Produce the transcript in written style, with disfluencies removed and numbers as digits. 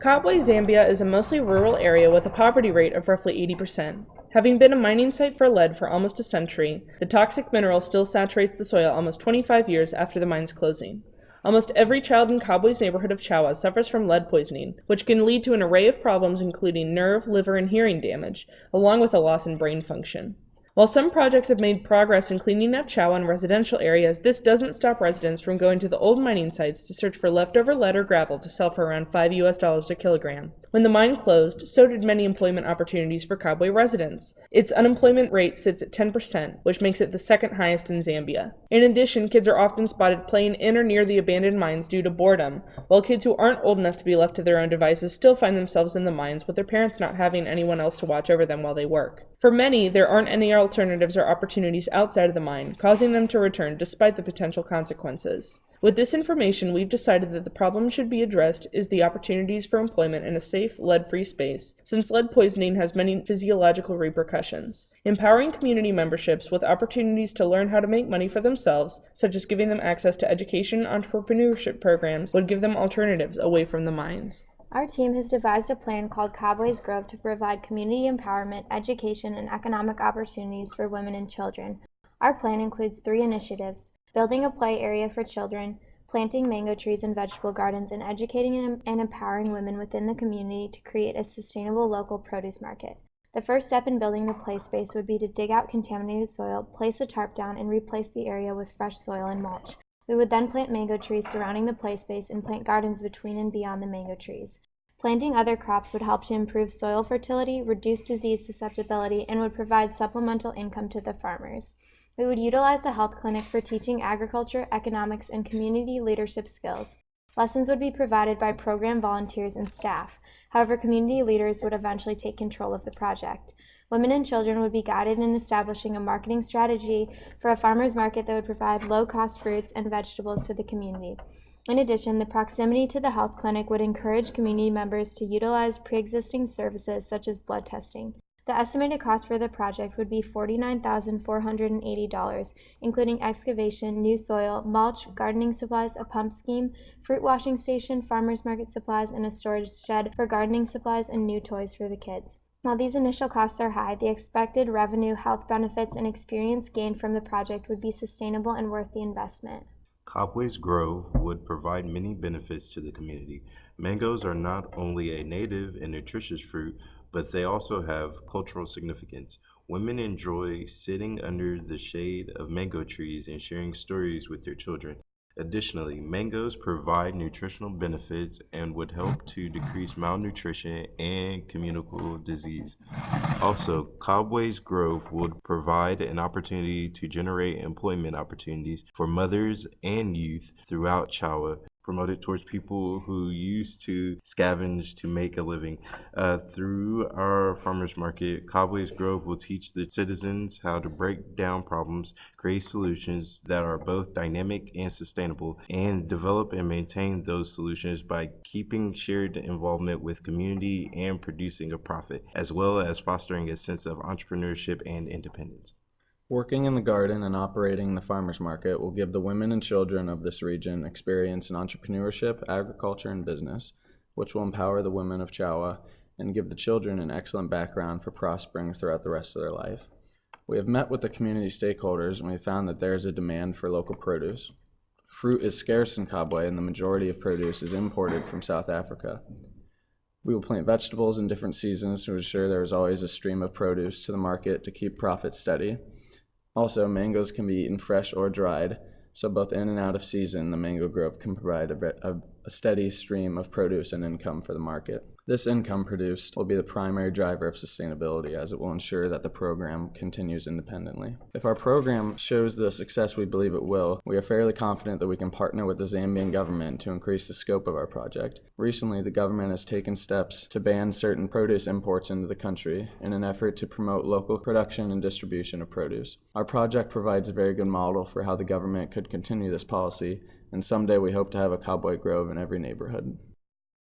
Kabwe, Zambia is a mostly rural area with a poverty rate of roughly 80%. Having been a mining site for lead for almost a century, the toxic mineral still saturates the soil almost 25 years after the mine's closing. Almost every child in Kabwe's neighborhood of Chawa suffers from lead poisoning, which can lead to an array of problems including nerve, liver, and hearing damage, along with a loss in brain function. While some projects have made progress in cleaning up Chawa in residential areas, this doesn't stop residents from going to the old mining sites to search for leftover lead or gravel to sell for around $5 a kilogram. When the mine closed, so did many employment opportunities for Kabwe residents. Its unemployment rate sits at 10%, which makes it the second highest in Zambia. In addition, kids are often spotted playing in or near the abandoned mines due to boredom, while kids who aren't old enough to be left to their own devices still find themselves in the mines with their parents not having anyone else to watch over them while they work. For many, there aren't any alternatives or opportunities outside of the mine, causing them to return despite the potential consequences. With this information, we've decided that the problem should be addressed is the opportunities for employment in a safe, lead-free space, since lead poisoning has many physiological repercussions. Empowering community memberships with opportunities to learn how to make money for themselves, such as giving them access to education and entrepreneurship programs, would give them alternatives away from the mines. Our team has devised a plan called Kabwe's Grove to provide community empowerment, education, and economic opportunities for women and children. Our plan includes 3 initiatives: building a play area for children, planting mango trees and vegetable gardens, and educating and empowering women within the community to create a sustainable local produce market. The first step in building the play space would be to dig out contaminated soil, place a tarp down, and replace the area with fresh soil and mulch. We would then plant mango trees surrounding the play space and plant gardens between and beyond the mango trees. Planting other crops would help to improve soil fertility, reduce disease susceptibility, and would provide supplemental income to the farmers. We would utilize the health clinic for teaching agriculture, economics, and community leadership skills. Lessons would be provided by program volunteers and staff. However, community leaders would eventually take control of the project. Women and children would be guided in establishing a marketing strategy for a farmer's market that would provide low-cost fruits and vegetables to the community. In addition, the proximity to the health clinic would encourage community members to utilize pre-existing services such as blood testing. The estimated cost for the project would be $49,480, including excavation, new soil, mulch, gardening supplies, a pump scheme, fruit washing station, farmers market supplies, and a storage shed for gardening supplies and new toys for the kids. While these initial costs are high, the expected revenue, health benefits, and experience gained from the project would be sustainable and worth the investment. Kabwe's Grove would provide many benefits to the community. Mangoes are not only a native and nutritious fruit, but they also have cultural significance. Women enjoy sitting under the shade of mango trees and sharing stories with their children. Additionally, mangoes provide nutritional benefits and would help to decrease malnutrition and communicable disease. Also, Kabwe's Grove would provide an opportunity to generate employment opportunities for mothers and youth throughout Chawa, promoted towards people who used to scavenge to make a living. Through our farmers market, Kabwe's Grove will teach the citizens how to break down problems, create solutions that are both dynamic and sustainable, and develop and maintain those solutions by keeping shared involvement with community and producing a profit, as well as fostering a sense of entrepreneurship and independence. Working in the garden and operating the farmers market will give the women and children of this region experience in entrepreneurship, agriculture, and business, which will empower the women of Chawa and give the children an excellent background for prospering throughout the rest of their life. We have met with the community stakeholders and we have found that there is a demand for local produce. Fruit is scarce in Kabwe and the majority of produce is imported from South Africa. We will plant vegetables in different seasons to ensure there is always a stream of produce to the market to keep profits steady. Also, mangoes can be eaten fresh or dried, so both in and out of season, the mango grove can provide a steady stream of produce and income for the market. This income produced will be the primary driver of sustainability, as it will ensure that the program continues independently. If our program shows the success we believe it will, we are fairly confident that we can partner with the Zambian government to increase the scope of our project. Recently, the government has taken steps to ban certain produce imports into the country in an effort to promote local production and distribution of produce. Our project provides a very good model for how the government could continue this policy, and someday we hope to have a Kabwe Grove in every neighborhood.